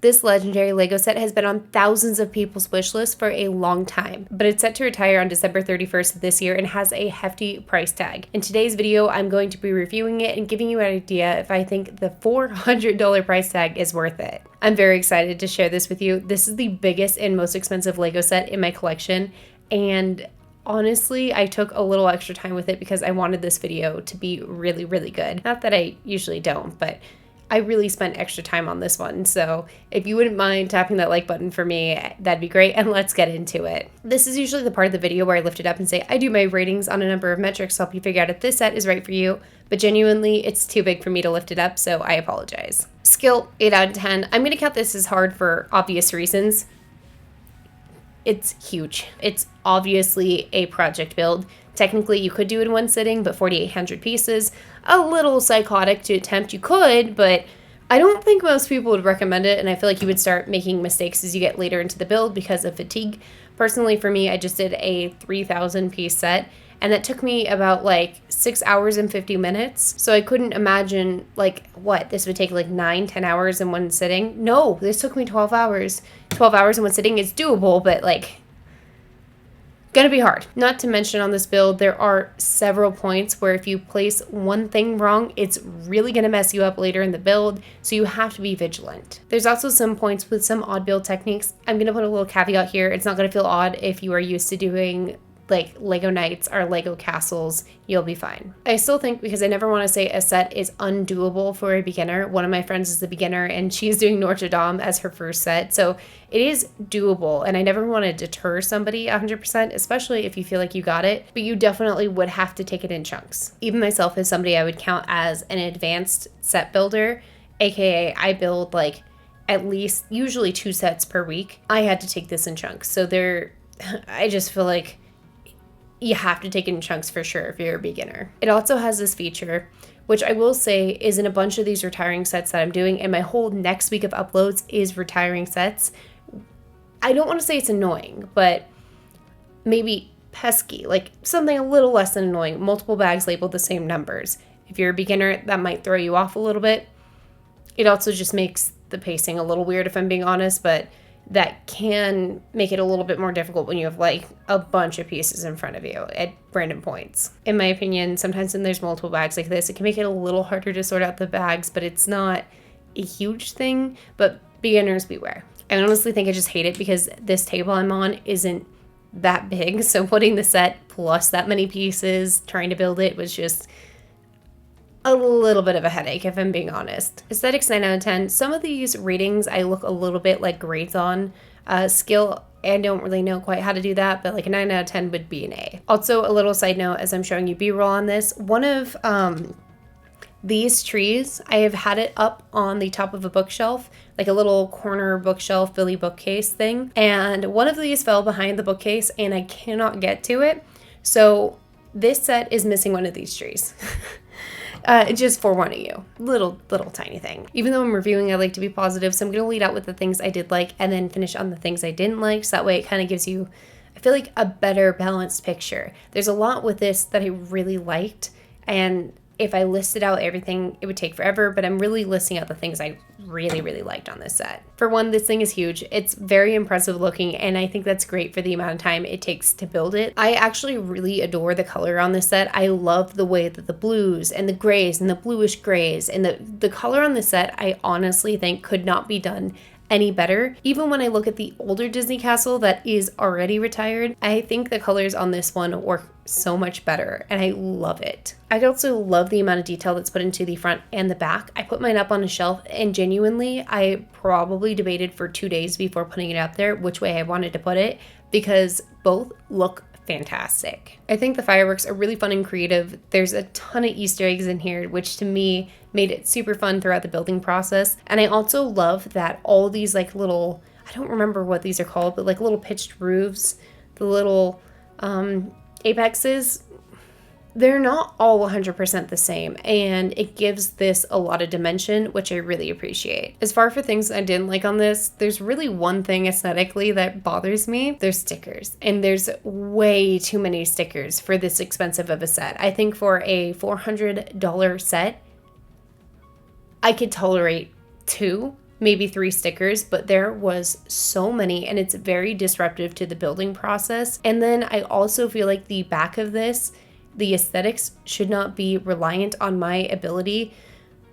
This legendary Lego set has been on thousands of people's wish lists for a long time, but it's set to retire on December 31st of this year and has a hefty price tag. In today's video, I'm going to be reviewing it and giving you an idea if I think the $400 price tag is worth it. I'm very excited to share this with you. This is the biggest and most expensive Lego set in my collection, and honestly, I took a little extra time with it because I wanted this video to be really, really good. Not that I usually don't, but I really spent extra time on this one, so if you wouldn't mind tapping that like button for me, that'd be great, and let's get into it. This is usually the part of the video where I lift it up and say I do my ratings on a number of metrics to help you figure out if this set is right for you, but genuinely, it's too big for me to lift it up, so I apologize. Skill, 8 out of 10. I'm going to count this as hard for obvious reasons. It's huge. It's obviously a project build. Technically, you could do it in one sitting, but 4,800 pieces, a little psychotic to attempt. You could, but I don't think most people would recommend it, and I feel like you would start making mistakes as you get later into the build because of fatigue. Personally, for me, I just did a 3,000 piece set, and that took me about like 6 hours and 50 minutes. So I couldn't imagine this would take like 9-10 hours in one sitting. No, this took me 12 hours. 12 hours in one sitting is doable, but gonna be hard. Not to mention on this build, there are several points where if you place one thing wrong, it's really gonna mess you up later in the build, so you have to be vigilant. There's also some points with some odd build techniques. I'm gonna put a little caveat here. It's not gonna feel odd if you are used to doing like Lego Knights or Lego Castles, you'll be fine. I still think, because I never want to say a set is undoable for a beginner. One of my friends is a beginner and she's doing Notre Dame as her first set, so it is doable, and I never want to deter somebody 100%, especially if you feel like you got it, but you definitely would have to take it in chunks. Even myself, as somebody I would count as an advanced set builder, aka I build like at least usually 2 sets per week, I had to take this in chunks. So I just feel like you have to take it in chunks for sure if you're a beginner. It also has this feature, which I will say is in a bunch of these retiring sets that I'm doing, and my whole next week of uploads is retiring sets. I don't want to say it's annoying, but maybe pesky, like something a little less than annoying. Multiple bags labeled the same numbers. If you're a beginner, that might throw you off a little bit. It also just makes the pacing a little weird, if I'm being honest, but that can make it a little bit more difficult when you have like a bunch of pieces in front of you at random points. In my opinion, sometimes when there's multiple bags like this, it can make it a little harder to sort out the bags, but it's not a huge thing, but beginners beware. I honestly think I just hate it because this table I'm on isn't that big, so putting the set plus that many pieces, trying to build it was just a little bit of a headache, if I'm being honest. Aesthetics, 9 out of 10. Some of these ratings I look a little bit like grades on. Skill, I don't really know quite how to do that, but like a 9 out of 10 would be an A. Also, a little side note as I'm showing you B-roll on this, one of these trees, I have had it up on the top of a bookshelf, like a little corner bookshelf, Billy bookcase thing, and one of these fell behind the bookcase and I cannot get to it. So this set is missing one of these trees. Just forewarning you, little tiny thing. Even though I'm reviewing, I like to be positive, so I'm going to lead out with the things I did like and then finish on the things I didn't like, so that way it kind of gives you, I feel like, a better balanced picture. There's a lot with this that I really liked, and if I listed out everything, it would take forever, but I'm really listing out the things I really, really liked on this set. For one, this thing is huge. It's very impressive looking, and I think that's great for the amount of time it takes to build it. I actually really adore the color on this set. I love the way that the blues and the grays and the bluish grays and the color on the set, I honestly think could not be done any better. Even when I look at the older Disney castle that is already retired, I think the colors on this one work so much better, and I love it. I also love the amount of detail that's put into the front and the back. I put mine up on a shelf, and genuinely, I probably debated for 2 days before putting it up there which way I wanted to put it, because both look fantastic. I think the fireworks are really fun and creative. There's a ton of Easter eggs in here, which to me made it super fun throughout the building process. And I also love that all these like little, I don't remember what these are called, but like little pitched roofs, the little apexes, they're not all 100% the same, and it gives this a lot of dimension, which I really appreciate. As far for things I didn't like on this, there's really one thing aesthetically that bothers me. There's stickers, and there's way too many stickers for this expensive of a set. I think for a $400 set, I could tolerate 2 maybe 3 stickers, but there was so many, and it's very disruptive to the building process. And then I also feel like the back of this, the aesthetics should not be reliant on my ability,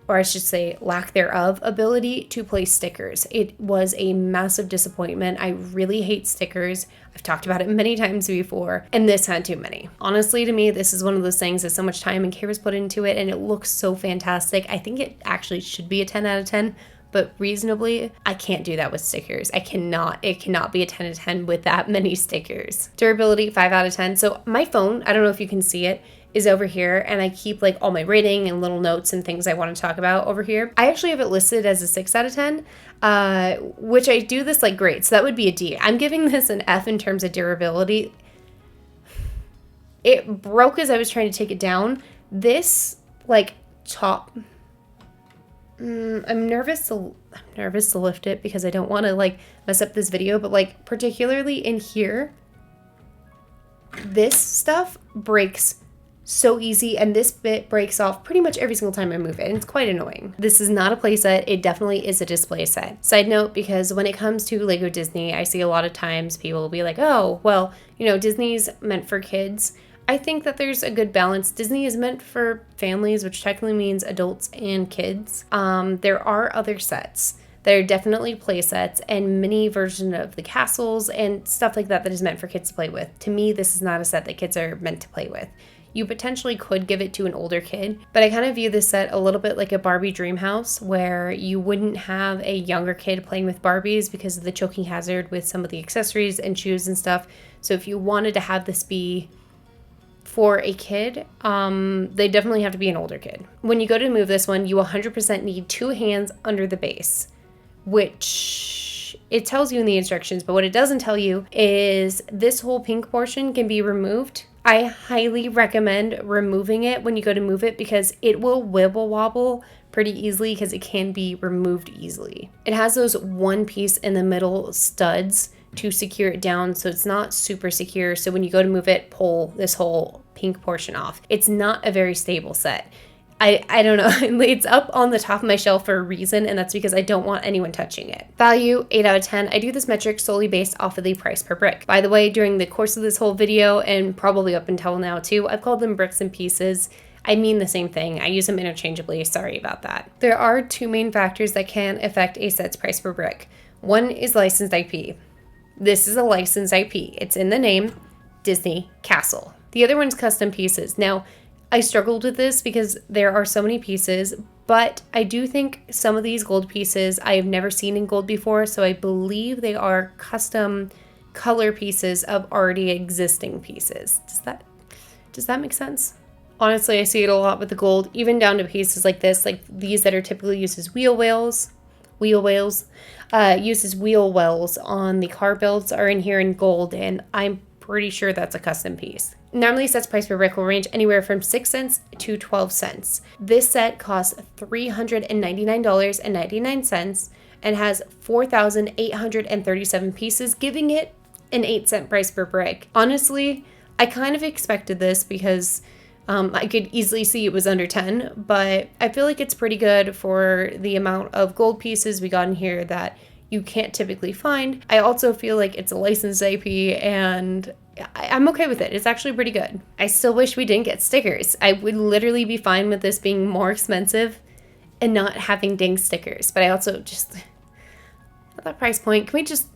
or I should say lack thereof ability, to place stickers. It was a massive disappointment. I really hate stickers. I've talked about it many times before, and this had too many. Honestly, to me, this is one of those things that so much time and care was put into it, and it looks so fantastic. I think it actually should be a 10 out of 10, but reasonably, I can't do that with stickers. It cannot be a 10 out of 10 with that many stickers. Durability, 5 out of 10. So my phone, I don't know if you can see it, is over here, and I keep like all my rating and little notes and things I want to talk about over here. I actually have it listed as a 6 out of 10, which I do this like great, so that would be a D. I'm giving this an F in terms of durability. It broke as I was trying to take it down. This like top, I'm nervous to lift it because I don't want to like mess up this video, but like particularly in here, this stuff breaks so easy, and this bit breaks off pretty much every single time I move it, and it's quite annoying. This is not a play set. It definitely is a display set. Side note, because when it comes to Lego Disney, I see a lot of times people will be like, oh, well, you know, Disney's meant for kids. I think that there's a good balance. Disney is meant for families, which technically means adults and kids. There are other sets that are definitely play sets and mini version of the castles and stuff like that that is meant for kids to play with. To me, this is not a set that kids are meant to play with. You potentially could give it to an older kid, but I kind of view this set a little bit like a Barbie dream house, where you wouldn't have a younger kid playing with Barbies because of the choking hazard with some of the accessories and shoes and stuff. So if you wanted to have this be for a kid, they definitely have to be an older kid. When you go to move this one, you 100% need 2 hands under the base, which it tells you in the instructions, but what it doesn't tell you is this whole pink portion can be removed. I highly recommend removing it when you go to move it, because it will wibble wobble pretty easily because it can be removed easily. It has those one piece in the middle studs to secure it down, so it's not super secure. So when you go to move it, pull this whole pink portion off. It's not a very stable set. I don't know. It's up on the top of my shelf for a reason, and that's because I don't want anyone touching it. Value, 8 out of 10. I do this metric solely based off of the price per brick. By the way, during the course of this whole video, and probably up until now too, I've called them bricks and pieces. I mean the same thing. I use them interchangeably. Sorry about that. There are 2 main factors that can affect a set's price per brick. One is licensed IP. This is a licensed IP. It's in the name, Disney Castle. The other one's custom pieces. Now, I struggled with this because there are so many pieces, but I do think some of these gold pieces I have never seen in gold before, so I believe they are custom color pieces of already existing pieces. Does that make sense? Honestly, I see it a lot with the gold, even down to pieces like this, like these that are typically used as wheel wells, uses wheel wells on the car builds are in here in gold, and I'm pretty sure that's a custom piece. Normally, sets price per brick will range anywhere from 6 cents to 12 cents. This set costs $399.99 and has 4,837 pieces, giving it an 8-cent price per brick. Honestly, I kind of expected this because I could easily see it was under 10, but I feel like it's pretty good for the amount of gold pieces we got in here that you can't typically find. I also feel like it's a licensed IP, and I'm okay with it. It's actually pretty good. I still wish we didn't get stickers. I would literally be fine with this being more expensive and not having dang stickers. But I also just, at that price point, can we just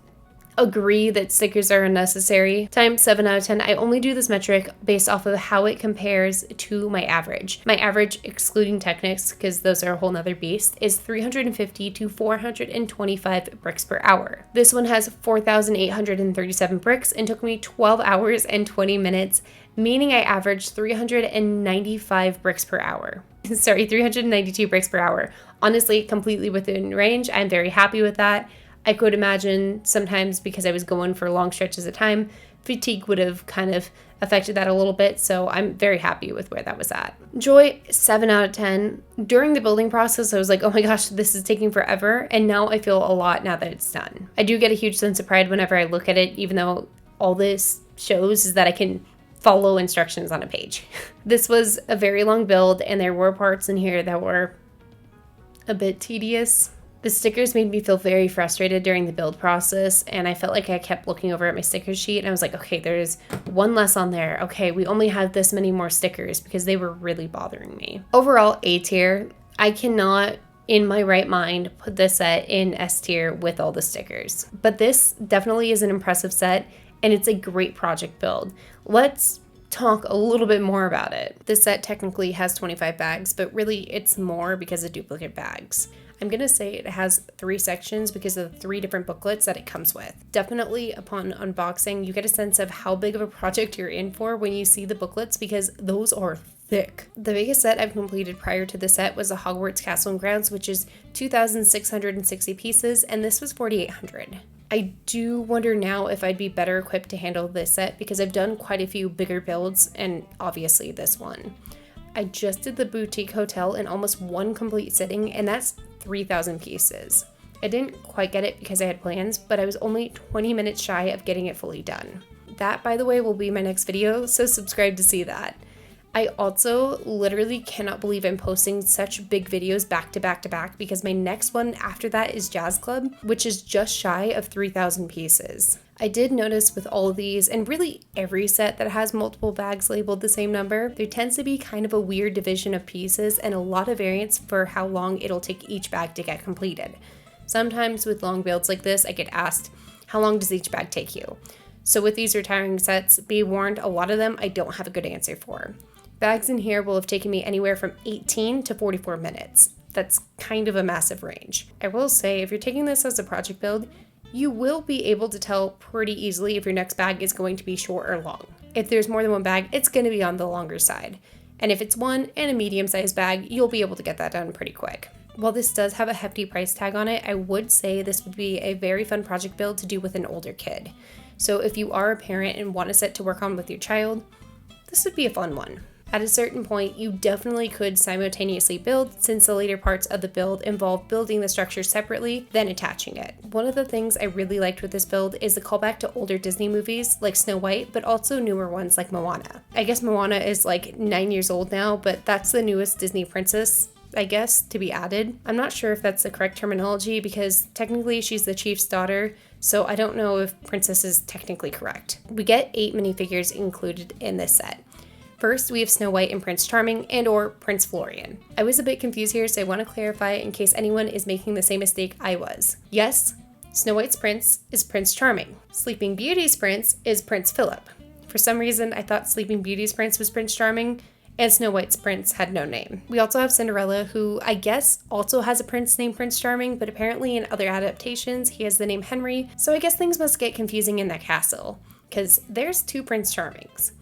agree that stickers are unnecessary? Times 7 out of 10. I only do this metric based off of how it compares to my average. My average, excluding Technics, because those are a whole nother beast, is 350 to 425 bricks per hour. This one has 4,837 bricks and took me 12 hours and 20 minutes, meaning I averaged 395 bricks per hour. Sorry, 392 bricks per hour. Honestly, completely within range. I'm very happy with that. I could imagine sometimes, because I was going for long stretches of time, fatigue would have kind of affected that a little bit, so I'm very happy with where that was at. Joy, 7 out of 10. During the building process, I was like, oh my gosh, this is taking forever, and now I feel a lot now that it's done. I do get a huge sense of pride whenever I look at it, even though all this shows is that I can follow instructions on a page. This was a very long build, and there were parts in here that were a bit tedious. The stickers made me feel very frustrated during the build process, and I felt like I kept looking over at my sticker sheet and I was like, okay, there's one less on there. Okay, we only have this many more stickers because they were really bothering me. Overall, A tier. I cannot in my right mind put this set in S tier with all the stickers. But this definitely is an impressive set and it's a great project build. Let's talk a little bit more about it. This set technically has 25 bags, but really it's more because of duplicate bags. I'm gonna say it has 3 sections because of the 3 different booklets that it comes with. Definitely upon unboxing, you get a sense of how big of a project you're in for when you see the booklets because those are thick. The biggest set I've completed prior to the set was the Hogwarts Castle and Grounds, which is 2,660 pieces, and this was 4,800. I do wonder now if I'd be better equipped to handle this set because I've done quite a few bigger builds and obviously this one. I just did the boutique hotel in almost one complete sitting and that's 3,000 pieces. I didn't quite get it because I had plans, but I was only 20 minutes shy of getting it fully done. That, by the way, will be my next video, so subscribe to see that. I also literally cannot believe I'm posting such big videos back to back to back because my next one after that is Jazz Club, which is just shy of 3,000 pieces. I did notice with all of these, and really every set that has multiple bags labeled the same number, there tends to be kind of a weird division of pieces and a lot of variance for how long it'll take each bag to get completed. Sometimes with long builds like this, I get asked, how long does each bag take you? So with these retiring sets, be warned, a lot of them I don't have a good answer for. Bags in here will have taken me anywhere from 18 to 44 minutes. That's kind of a massive range. I will say, if you're taking this as a project build, you will be able to tell pretty easily if your next bag is going to be short or long. If there's more than one bag, it's going to be on the longer side. And if it's one and a medium-sized bag, you'll be able to get that done pretty quick. While this does have a hefty price tag on it, I would say this would be a very fun project build to do with an older kid. So if you are a parent and want a set to work on with your child, this would be a fun one. At a certain point, you definitely could simultaneously build, since the later parts of the build involve building the structure separately, then attaching it. One of the things I really liked with this build is the callback to older Disney movies like Snow White, but also newer ones like Moana. I guess Moana is like 9 years old now, but that's the newest Disney princess, I guess, to be added. I'm not sure if that's the correct terminology because technically she's the chief's daughter, so I don't know if princess is technically correct. We get 8 minifigures included in this set. First, we have Snow White and Prince Charming and/or Prince Florian. I was a bit confused here, so I want to clarify in case anyone is making the same mistake I was. Yes, Snow White's prince is Prince Charming. Sleeping Beauty's prince is Prince Philip. For some reason, I thought Sleeping Beauty's prince was Prince Charming, and Snow White's prince had no name. We also have Cinderella, who I guess also has a prince named Prince Charming, but apparently in other adaptations, he has the name Henry, so I guess things must get confusing in that castle, because there's 2 Prince Charmings.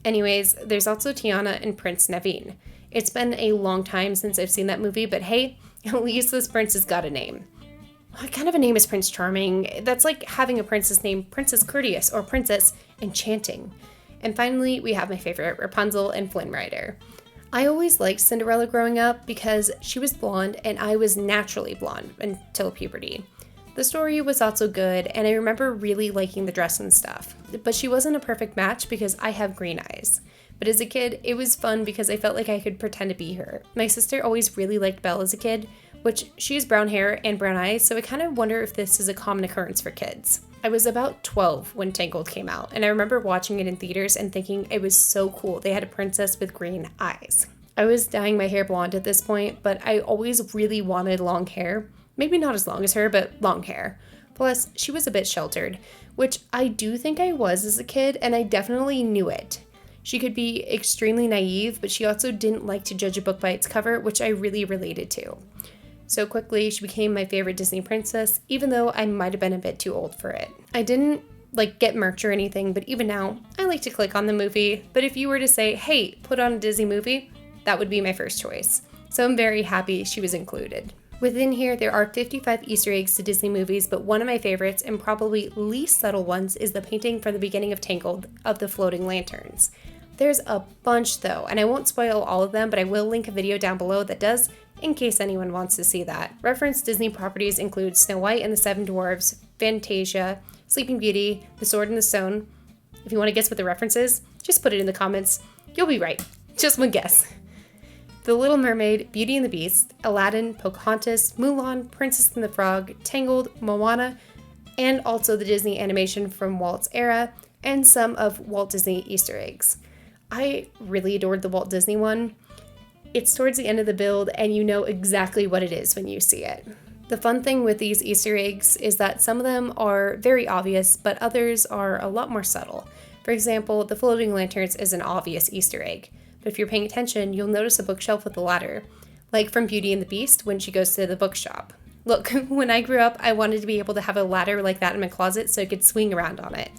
Anyways, there's also Tiana and Prince Naveen. It's been a long time since I've seen that movie, but hey, at least this prince has got a name. What kind of a name is Prince Charming? That's like having a princess named Princess Courteous or Princess Enchanting. And finally, we have my favorite, Rapunzel and Flynn Rider. I always liked Cinderella growing up because she was blonde and I was naturally blonde until puberty. The story was also good, and I remember really liking the dress and stuff. But she wasn't a perfect match because I have green eyes. But as a kid, it was fun because I felt like I could pretend to be her. My sister always really liked Belle as a kid, which she has brown hair and brown eyes, so I kind of wonder if this is a common occurrence for kids. I was about 12 when Tangled came out, and I remember watching it in theaters and thinking it was so cool. They had a princess with green eyes. I was dyeing my hair blonde at this point, but I always really wanted long hair. Maybe not as long as her, but long hair. Plus, she was a bit sheltered, which I do think I was as a kid, and I definitely knew it. She could be extremely naive, but she also didn't like to judge a book by its cover, which I really related to. So quickly, she became my favorite Disney princess, even though I might have been a bit too old for it. I didn't get merch or anything, but even now, I like to click on the movie. But if you were to say, hey, put on a Disney movie, that would be my first choice. So I'm very happy she was included. Within here, there are 55 Easter eggs to Disney movies, but one of my favorites and probably least subtle ones is the painting from the beginning of Tangled of the floating lanterns. There's a bunch though, and I won't spoil all of them, but I will link a video down below that does, in case anyone wants to see that. Referenced Disney properties include Snow White and the Seven Dwarfs, Fantasia, Sleeping Beauty, The Sword and the Stone. If you want to guess what the reference is, just put it in the comments. You'll be right. Just one guess. The Little Mermaid, Beauty and the Beast, Aladdin, Pocahontas, Mulan, Princess and the Frog, Tangled, Moana, and also the Disney animation from Walt's era, and some of Walt Disney Easter eggs. I really adored the Walt Disney one. It's towards the end of the build, and you know exactly what it is when you see it. The fun thing with these Easter eggs is that some of them are very obvious, but others are a lot more subtle. For example, the floating lanterns is an obvious Easter egg, but if you're paying attention, you'll notice a bookshelf with a ladder, like from Beauty and the Beast when she goes to the bookshop. Look, when I grew up, I wanted to be able to have a ladder like that in my closet so I could swing around on it.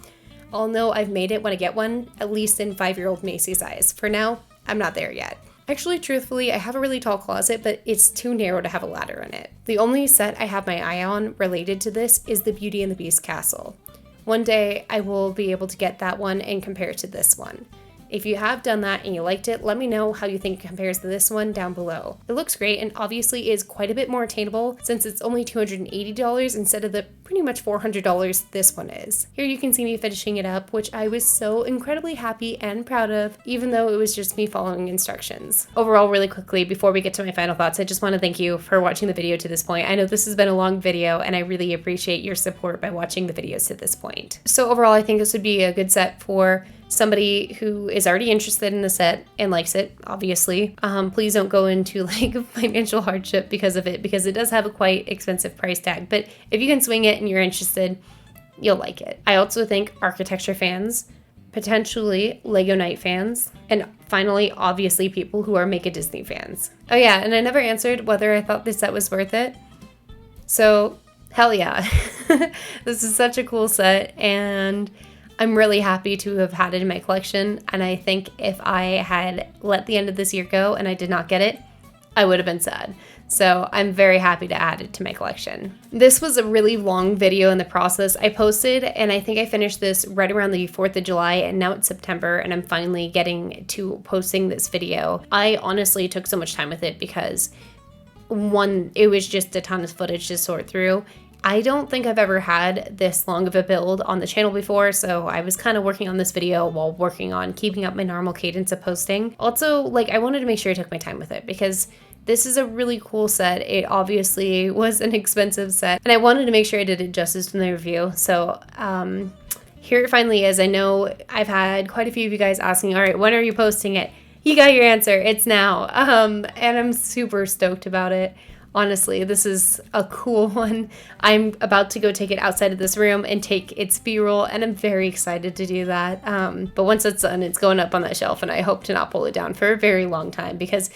I'll know I've made it when I get one, at least in 5-year-old Macy size. For now, I'm not there yet. Actually, truthfully, I have a really tall closet, but it's too narrow to have a ladder in it. The only set I have my eye on related to this is the Beauty and the Beast castle. One day, I will be able to get that one and compare it to this one. If you have done that and you liked it, let me know how you think it compares to this one down below. It looks great and obviously is quite a bit more attainable since it's only $280 instead of the pretty much $400 this one is. Here you can see me finishing it up, which I was so incredibly happy and proud of, even though it was just me following instructions. Overall, really quickly, before we get to my final thoughts, I just want to thank you for watching the video to this point. I know this has been a long video and I really appreciate your support by watching the videos to this point. So overall, I think this would be a good set for somebody who is already interested in the set and likes it, obviously. Please don't go into like financial hardship because of it, because it does have a quite expensive price tag. But if you can swing it and you're interested, you'll like it. I also think architecture fans, potentially Lego Night fans, and finally, obviously, people who are Make a Disney fans. Oh yeah, and I never answered whether I thought this set was worth it. So, hell yeah. This is such a cool set, and I'm really happy to have had it in my collection, and I think if I had let the end of this year go and I did not get it, I would have been sad. So I'm very happy to add it to my collection. This was a really long video in the process. I posted, and I think I finished this right around the 4th of July, and now it's September, and I'm finally getting to posting this video. I honestly took so much time with it because, one, it was just a ton of footage to sort through. I don't think I've ever had this long of a build on the channel before, so I was kind of working on this video while working on keeping up my normal cadence of posting. Also, like, I wanted to make sure I took my time with it because this is a really cool set. It obviously was an expensive set, and I wanted to make sure I did it justice in the review. So here it finally is. I know I've had quite a few of you guys asking, all right, when are you posting it? You got your answer. It's now. And I'm super stoked about it. Honestly, this is a cool one. I'm about to go take it outside of this room and take its B-roll, and I'm very excited to do that. But once it's done, it's going up on that shelf, and I hope to not pull it down for a very long time because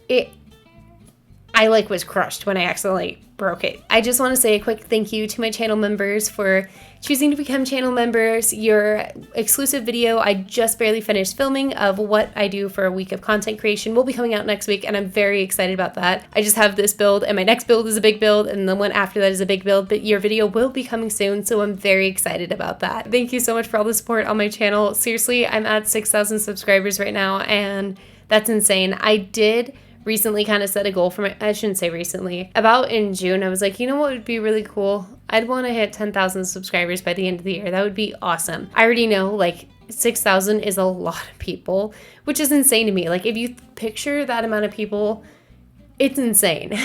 I was crushed when I accidentally broke it. I just want to say a quick thank you to my channel members for choosing to become channel members. Your exclusive video I just barely finished filming of what I do for a week of content creation will be coming out next week, and I'm very excited about that. I just have this build, and my next build is a big build, and the one after that is a big build, but your video will be coming soon, so I'm very excited about that. Thank you so much for all the support on my channel. Seriously, I'm at 6,000 subscribers right now, and that's insane. I did recently kind of set a goal for I shouldn't say recently, about in June, I was like, you know what would be really cool? I'd want to hit 10,000 subscribers by the end of the year. That would be awesome. I already know, like, 6,000 is a lot of people, which is insane to me. Like, if you picture that amount of people, it's insane.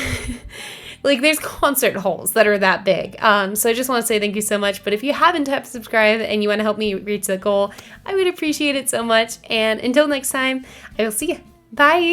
Like, there's concert halls that are that big. So I just want to say thank you so much. But if you haven't tapped subscribe and you want to help me reach the goal, I would appreciate it so much. And until next time, I will see you. Bye.